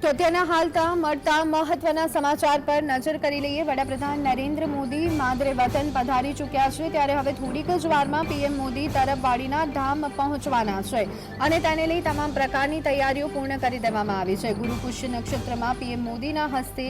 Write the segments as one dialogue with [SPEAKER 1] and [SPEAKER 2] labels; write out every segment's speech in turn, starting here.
[SPEAKER 1] તો અત્યારના હાલતા મળતા મહત્વના સમાચાર પર નજર કરી લઈએ। વડાપ્રધાન નરેન્દ્ર મોદી માદરે વતન પધારી ચૂક્યા છે, ત્યારે હવે થોડીક જ વારમાં પીએમ મોદી તરફવાડીના ધામ પહોંચવાના છે અને તેને લઈ તમામ પ્રકારની તૈયારીઓ પૂર્ણ કરી દેવામાં આવી છે। ગુરુ પુષ્ય નક્ષત્રમાં પીએમ મોદીના હસ્તે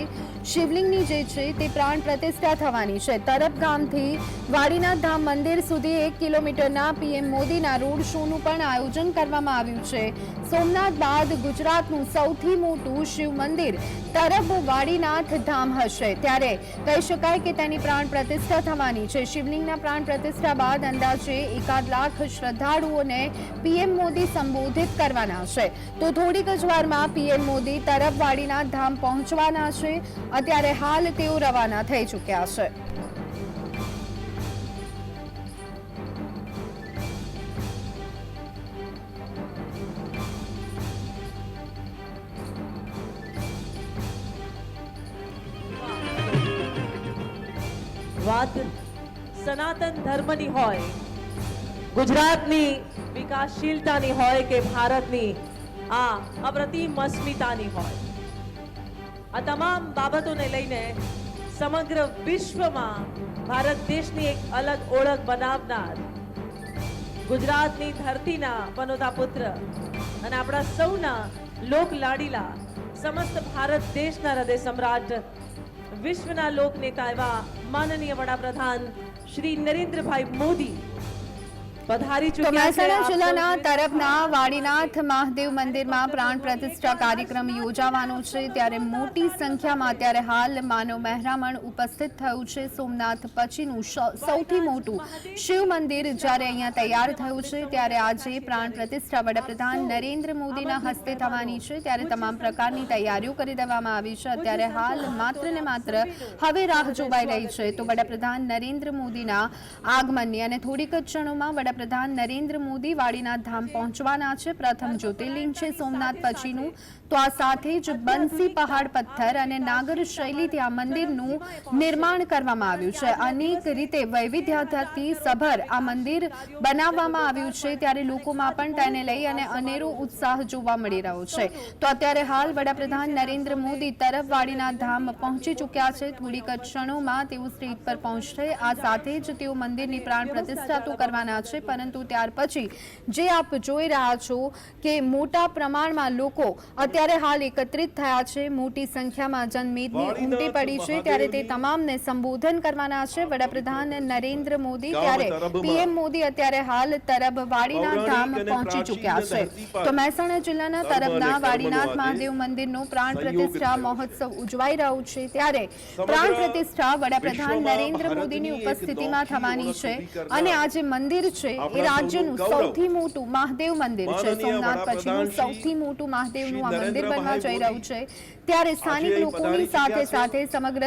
[SPEAKER 1] શિવલિંગની જે છે તે પ્રાણ પ્રતિષ્ઠા થવાની છે। તરફ ગામથી વાડીનાથ ધામ મંદિર સુધી 1 કિલોમીટરના પીએમ મોદીના રોડ શોનું પણ આયોજન કરવામાં આવ્યું છે। સોમનાથ બાદ ગુજરાતનું સૌથી મોટું શિવ મંદિર તરફ વાડીનાથ ધામ હશે, ત્યારે કહી શકાય કે તેની પ્રાણ પ્રતિષ્ઠા થવાની છે। શિવલિંગના પ્રાણ પ્રતિષ્ઠા બાદ અંદાજે 1.5 લાખ શ્રદ્ધાળુઓને પીએમ મોદી સંબોધિત કરવાના છે। તો થોડીક જ વારમાં પીએમ મોદી તરફ વાડીનાથ ધામ પહોંચવાના છે। અત્યારે હાલ તેઓ રવાના થઈ ચૂક્યા છે।
[SPEAKER 2] વાત સનાતન ધર્મની હોય, ગુજરાતની વિકાસશીલતાની હોય કે ભારતની આ અપ્રતિમ અસ્મિતાની હોય, આ તમામ બાબતોને લઈને સમગ્ર વિશ્વમાં ભારત દેશની એક અલગ ઓળખ બનાવનાર ગુજરાતની ધરતીના પનોતા પુત્ર અને આપણા સૌના લોક લાડીલા સમસ્ત ભારત દેશના હૃદય સમ્રાટ વિશ્વના લોકનેતા એવા માનનીય વડાપ્રધાન શ્રી નરેન્દ્રભાઈ મોદી પધારી ચૂક્યા છે।
[SPEAKER 1] મહેસાણા જિલ્લાના તરફના વાડીનાથ મહાદેવ મંદિરમાં પ્રાણ પ્રતિષ્ઠા કાર્યક્રમ યોજાવાનો છે, ત્યારે મોટી સંખ્યામાં અત્યારે હાલ માનવ મહેરામણ ઉપસ્થિત થયું છે। સોમનાથ પછીનું સૌથી મોટું શિવ મંદિર જ્યારે અહીંયા તૈયાર થયું છે, ત્યારે આજે પ્રાણ પ્રતિષ્ઠા વડાપ્રધાન નરેન્દ્ર મોદીના હસ્તે થવાની છે, ત્યારે તમામ પ્રકારની તૈયારીઓ કરી દેવામાં આવી છે। અત્યારે હાલ માત્ર ને માત્ર હવે રાહ જોવાઈ રહી છે તો વડાપ્રધાન નરેન્દ્ર મોદીના આગમનની, અને થોડીક જ ક્ષણોમાં વડાપ્રધાન નરેન્દ્ર મોદી વાડીનાથ ધામ પહોંચવાના છે। પ્રથમ જ્યોતિર્લિંગ છે સોમનાથ પછીનું, તો આ સાથે જ બંસી પહાડ પથ્થર અને નાગર શૈલીથી આ મંદિરનું નિર્માણ કરવામાં આવ્યું છે। અનેક રીતે વૈવિધ્યતાથી સભર આ મંદિર બનાવવામાં આવ્યું છે, ત્યારે લોકોમાં પણ તેને લઈ અને અનેરો ઉત્સાહ જોવા મળી રહ્યો છે। તો અત્યારે હાલ વડાપ્રધાન નરેન્દ્ર મોદી તરફ વાડીનાથ ધામ પહોંચી ચૂક્યા છે। થોડીક જ ક્ષણોમાં તેઓ સ્ટેજ પર પહોંચશે। આ સાથે જ તેઓ મંદિરની પ્રાણ પ્રતિષ્ઠા તો કરવાના છે, પરંતુ ત્યાર પછી જે આપ જોઈ રહ્યા છો કે મોટા પ્રમાણમાં લોકો અત્યારે હાલ એકત્રિત થયા છે, મોટી સંખ્યામાં જનમેદની ઉમટી પડી છે, ત્યારે તે તમામને સંબોધન કરવાના છે વડાપ્રધાન નરેન્દ્ર મોદી। ત્યારે પીએમ મોદી અત્યારે હાલ તરફ વાડીનાથ ધામ પહોંચી ચૂક્યા છે। તો મહેસાણા જિલ્લાના તરફના વાડીનાથ મહાદેવ મંદિરનો પ્રાણ પ્રતિષ્ઠા મહોત્સવ ઉજવાઈ રહ્યો છે, ત્યારે પ્રાણ પ્રતિષ્ઠા વડાપ્રધાન નરેન્દ્ર મોદીની ઉપસ્થિતિમાં થવાની છે અને આ જે મંદિર છે એ રાજ્યનું સૌથી મોટું મહાદેવ મંદિર છે। સોમનાથ પછીનું સૌથી મોટું મહાદેવનું આ મંદિર બનવા જઈ રહ્યું છે, ત્યારે સ્થાનિક લોકોની સાથે સાથે સમગ્ર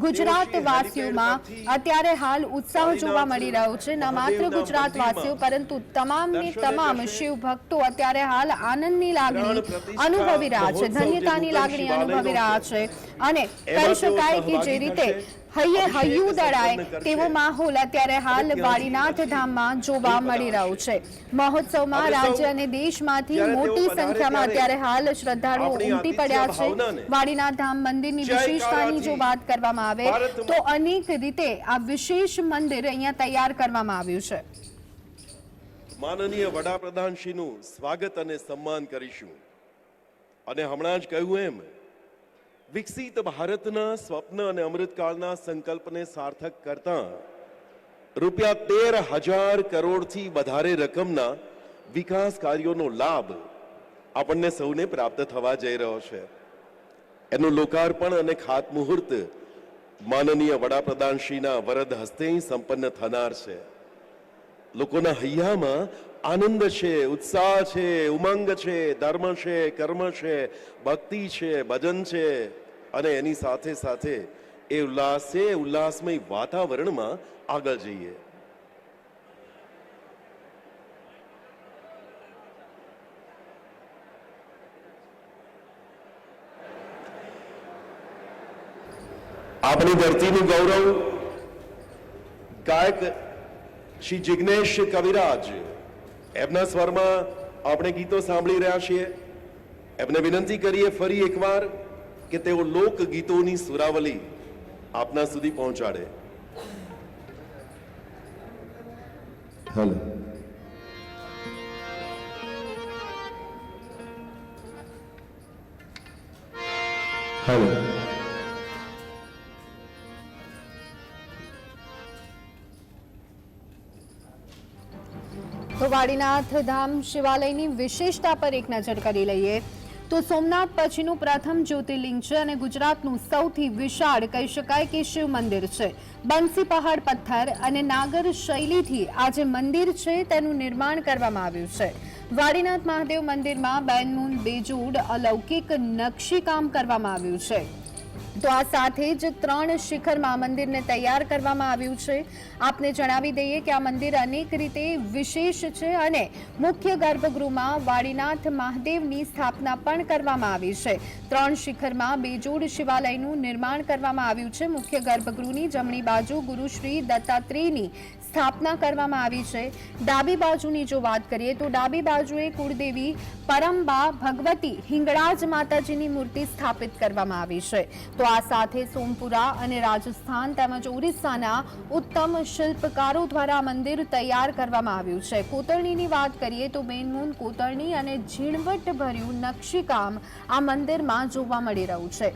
[SPEAKER 1] ગુજરાતવાસીઓમાં અત્યારે હાલ ઉત્સાહ જોવા મળી રહ્યો છે। ન માત્ર ગુજરાતવાસીઓ પરંતુ તમામને તમામ શિવ ભક્તો અત્યારે હાલ આનંદની લાગણી અનુભવી રહ્યા છે, ધન્યતાની લાગણી અનુભવી રહ્યા છે, અને કહી શકાય કે જે રીતે હૈયે હૈયું દળાય તેવો માહોલ અત્યારે હાલ વાડીનાથ ધામમાં જોવા મળી રહ્યો છે। મહોત્સવમાં રાજ્ય અને દેશમાંથી મોટી સંખ્યામાં અત્યારે હાલ શ્રદ્ધાળુઓ ઉમટી પડ્યા છે। વાડીનાથ ધામ મંદિરની વિશેષતાની જો વાત કરવામાં આવે તો અનેક રીતે આ વિશેષ મંદિર અહીંયા તૈયાર કરવામાં આવ્યું છે।
[SPEAKER 3] માનનીય વડાપ્રધાનશ્રીનું સ્વાગત અને સન્માન કરીશું, અને હમણાં જ કહ્યું એમ વિકસિત ભારતના સ્વપ્ન અને અમૃતકાળના સંકલ્પને સાર્થક કરતા રૂપિયા 13,000 કરોડથી વધારે રકમના વિકાસ કાર્યોનો લાભ આપણને સૌને પ્રાપ્ત થવા જઈ રહ્યો છે। એનું લોકાર્પણ અને ખાતમુહૂર્ત માનનીય વડાપ્રધાનશ્રીના વરદ હસ્તે સંપન્ન થનાર છે। લોકોના હૈયામાં આનંદ છે, ઉત્સાહ છે, ઉમંગ છે, ધર્મ છે, કર્મ છે, ભક્તિ છે, ભજન છે, અને એની સાથે સાથે એ ઉલ્લાસમય વાતાવરણમાં આગળ જઈએ। આપણી ધરતીનું ગૌરવ ગાયક શ્રી જિગ્નેશ કવિરાજ, એમના સ્વરમાં આપણે ગીતો સાંભળી રહ્યા છીએ। એમને વિનંતી કરીએ ફરી એકવાર કે તેઓ લોકગીતોની સુરાવલી આપના સુધી પહોંચાડે. હેલો. હેલો.
[SPEAKER 1] તો વાડીનાથ ધામ શિવાલયની વિશેષતા પર એક નજર કરી લઈએ તો સોમનાથ પછીનું પ્રથમ જ્યોતિર્લિંગ છે અને ગુજરાતનું સૌથી વિશાળ કહી શકાય કે શિવ મંદિર છે. બંસી પહાડ પથ્થર અને નાગર શૈલીથી આ જે મંદિર છે તેનું નિર્માણ કરવામાં આવ્યું છે. વાડીનાથ મહાદેવ મંદિરમાં બેનમૂન બેજોડ અલૌકિક નકશીકામ કરવામાં આવ્યું છે. તો આ સાથે જ 3 શિખરમાં મંદિરને તૈયાર કરવામાં આવ્યું છે. આપને જણાવી દઈએ કે આ મંદિર અનેક રીતે વિશેષ છે અને મુખ્ય ગર્ભગૃહમાં વાડીનાથ મહાદેવની સ્થાપના પણ કરવામાં આવી છે. 3 શિખરમાં બેજોડ શિવાલયનું નિર્માણ કરવામાં આવ્યું છે. મુખ્ય ગર્ભગૃહની જમણી બાજુ ગુરુ શ્રી દત્તાત્રેયની સ્થાપના કરવામાં આવી છે. ડાબી બાજુની જો વાત કરીએ તો ડાબી બાજુએ કુળદેવી પરમબા ભગવતી હિંગળાજ માતાજીની મૂર્તિ સ્થાપિત કરવામાં આવી છે. તો આ સાથે સોમપુરા અને રાજસ્થાન તેમજ ઓરિસ્સાના ઉત્તમ શિલ્પકારો દ્વારા મંદિર તૈયાર કરવામાં આવ્યું છે. કોતરણીની વાત કરીએ તો બેનમૂન કોતરણી અને ઝીણવટભર્યું નકશીકામ આ મંદિરમાં જોવા મળી રહ્યું છે.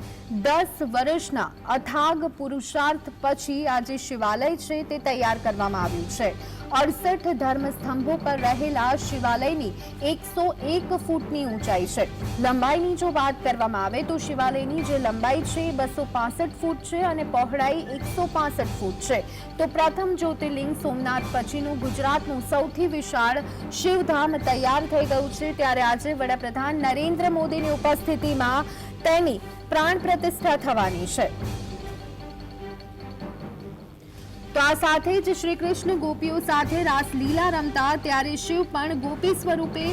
[SPEAKER 1] 10 વર્ષના અથાગ પુરુષાર્થ પછી આ જે શિવાલય છે તે તૈયાર કરવામાં આવ્યું છે. 68 ધર્મસ્તંભો પર રહેલા શિવાલયની 101 ફૂટની ઊંચાઈ છે. લંબાઈની જો વાત કરવામાં આવે તો શિવાલયની જે લંબાઈ છે 265 ફૂટ છે અને પહોળાઈ 165 ફૂટ છે. તો પ્રથમ જ્યોતિર્લિંગ સોમનાથ પછીનું ગુજરાતનું સૌથી વિશાળ શિવધામ તૈયાર થઈ ગયું છે. ત્યારે આજે વડાપ્રધાન નરેન્દ્ર મોદીની ઉપસ્થિતિમાં તેની પ્રાણ પ્રતિષ્ઠા થવાની છે. તો આ સાથે જ શ્રી કૃષ્ણ ગોપીઓ સાથે રાસલીલા રમતા ત્યારે શિવ પણ ગોપી સ્વરૂપે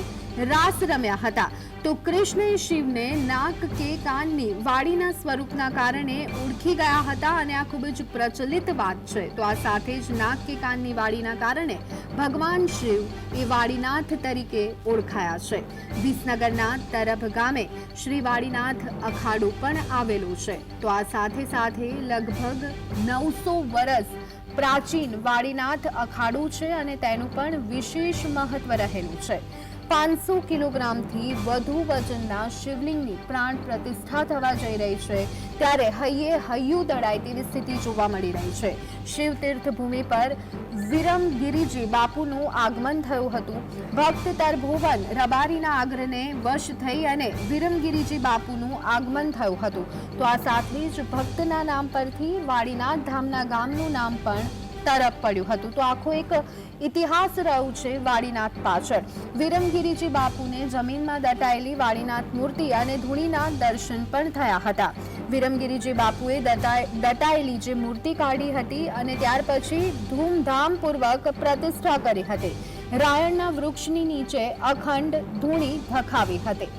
[SPEAKER 1] રાસ રમ્યા હતા. તો કૃષ્ણએ શિવને નાક કે કાનની વાડીના સ્વરૂપના કારણે ઓળખી ગયા હતા અને આ ખૂબ જ પ્રચલિત વાત છે. તો આ સાથે જ નાક કે કાનની વાડીના કારણે ભગવાન શિવ એ વાડીનાથ તરીકે ઓળખાયા છે. વિસનગરના તરફ ગામે શ્રી વાડીનાથ અખાડો પણ આવેલું છે. તો આ સાથે સાથે લગભગ 900 વર્ષ પ્રાચીન વાડીનાથ અખાડું છે અને તેનું પણ વિશેષ મહત્વ રહેલું છે. 500 કિલોગ્રામથી વધુ વજનના શિવલિંગની પ્રાણ પ્રતિષ્ઠા થવા જઈ રહી છે. ત્યારે હૈયે હૈયું દળાય તેવી સ્થિતિ જોવા મળી રહી છે. શિવ તીર્થ ભૂમિ પર વિરમગીરીજી બાપુનું આગમન થયું હતું. ભક્ત તરભુવન રબારીના આગ્રહને વશ થઈ અને વિરમગીરીજી બાપુનું આગમન થયું હતું. તો આ સાથે જ ભક્તના નામ પરથી વાડીનાથ ધામના ગામનું નામ પણ તરફ પડ્યું હતું. તો આખો એક ઇતિહાસ રહ્યું છે વાડીનાથ પાછળ. વિરમગીરીજી બાપુને જમીનમાં દટાયેલી વાડીનાથ મૂર્તિ અને ધૂણીના દર્શન પણ થયા હતા. વિરમગીરીજી બાપુએ દટાયેલી જે મૂર્તિ કાઢી હતી અને ત્યાર પછી ધૂમધામપૂર્વક પ્રતિષ્ઠા કરી હતી. રાયણના વૃક્ષની નીચે અખંડ ધૂણી ધખાવી હતી.